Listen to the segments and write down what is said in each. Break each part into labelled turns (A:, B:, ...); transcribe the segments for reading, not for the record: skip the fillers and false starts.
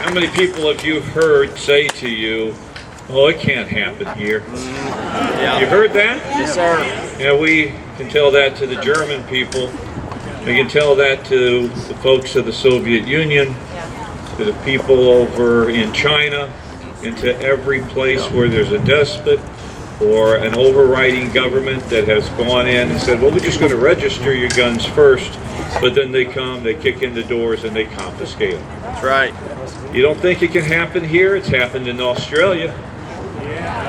A: How many people have you heard say to you, "Oh, it can't happen here"? You heard that?
B: Yes, sir.
A: Yeah, we can tell that to the German people. We can tell that to the folks of the Soviet Union, to the people over in China, and to every place where there's a despot or an overriding government that has gone in and said, well, we're just going to register your guns first, but then they come, they kick in the doors, and they confiscate them.
B: That's right.
A: You don't think it can happen here? It's happened in Australia.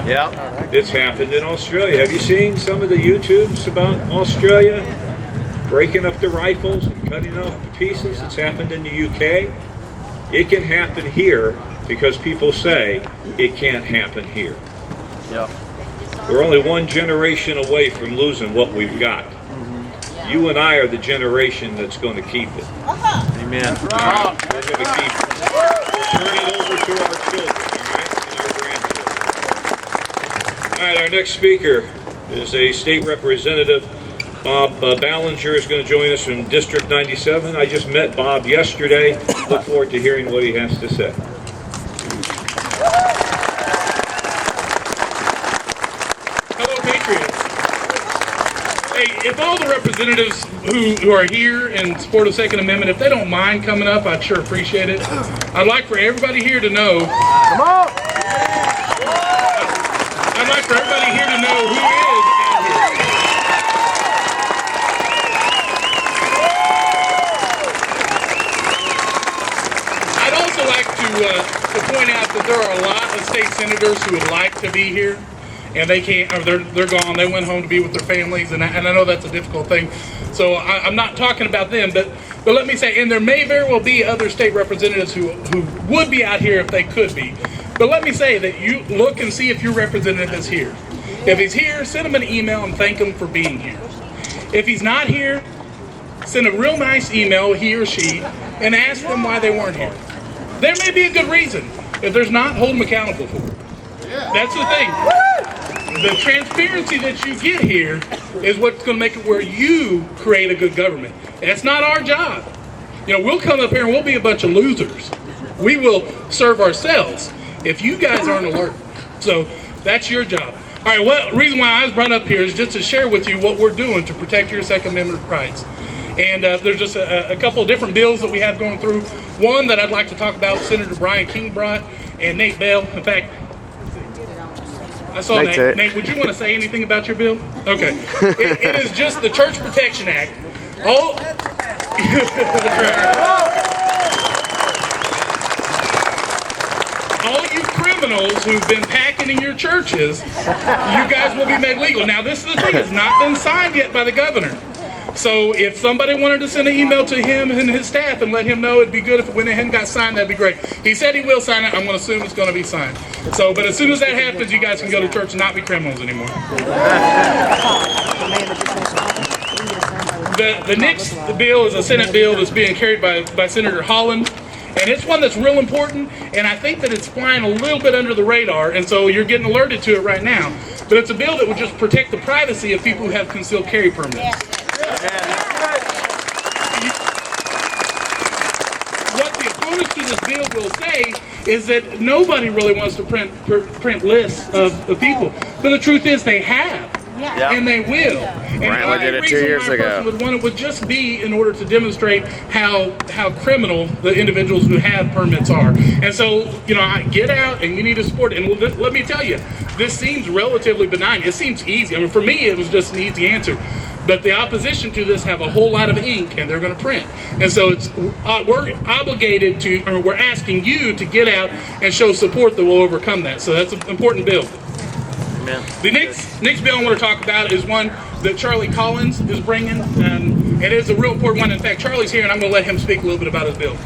B: Yeah.
A: It's happened in Australia. Have you seen some of the YouTubes about Australia breaking up the rifles and cutting up to pieces? It's happened in the UK. It can happen here because people say it can't happen here.
B: Yeah.
A: We're only one generation away from losing what we've got. You and I are the generation that's going to keep it.
B: Amen.
A: We're going to keep it. Turn it over to our children, all right, and our grandchildren. All right, our next speaker is a state representative. Bob Ballinger is going to join us from District 97. I just met Bob yesterday. Look forward to hearing what he has to say.
C: Hello, Patriots. Hey, if all the representatives who are here in support of the Second Amendment, if they don't mind coming up, I'd sure appreciate it. I'd like for everybody here to know.
B: Come on.
C: I'd like for everybody here to know who is out here. I'd also like to point out that there are a lot of state senators who would like to be here, and they can't, or they're gone. They went home to be with their families, and I know that's a difficult thing. So I'm not talking about them, but let me say, and there may very well be other state representatives who would be out here if they could be. But let me say that you look and see if your representative is here. If he's here, send him an email and thank him for being here. If he's not here, send a real nice email, he or she, and ask them why they weren't here. There may be a good reason. If there's not, hold them accountable for it. That's the thing. The transparency that you get here is what's going to make it where you create a good government. That's not our job. You know, we'll come up here and we'll be a bunch of losers. We will serve ourselves if you guys aren't alert. So that's your job. All right, well, the reason why I was brought up here is just to share with you what we're doing to protect your Second Amendment rights. And there's just a couple of different bills that we have going through. One that I'd like to talk about, Senator Brian King brought, and Nate Bell. In fact, I saw Nate. Nate, would you want to say anything about your bill? Okay. It is just the Church Protection Act. All, all you criminals who've been packing in your churches, you guys will be made legal. Now, this is the thing. It's not been signed yet by the governor. So if somebody wanted to send an email to him and his staff and let him know it'd be good if it went ahead and got signed, that'd be great. He said he will sign it. I'm going to assume it's going to be signed. So, but as soon as that happens, you guys can go to church and not be criminals anymore. The next bill is a Senate bill that's being carried by Senator Holland. And it's one that's real important, and I think that it's flying a little bit under the radar, and so you're getting alerted to it right now. But it's a bill that would just protect the privacy of people who have concealed carry permits. What the opponents to this bill will say is that nobody really wants to print lists of people. But the truth is they have. Yeah. And they will. And
B: Brantley did it 2 years ago.
C: Would just be in order to demonstrate how criminal the individuals who have permits are. And so, you know, get out and you need to support it. And let me tell you, this seems relatively benign. It seems easy. I mean, for me, it was just an easy answer. But the opposition to this have a whole lot of ink, and they're going to print. And so we're obligated to, or we're asking you to get out and show support that will overcome that. So that's an important bill. Amen. The next bill I want to talk about is one that Charlie Collins is bringing. It is a real important one. In fact, Charlie's here, and I'm going to let him speak a little bit about his bill.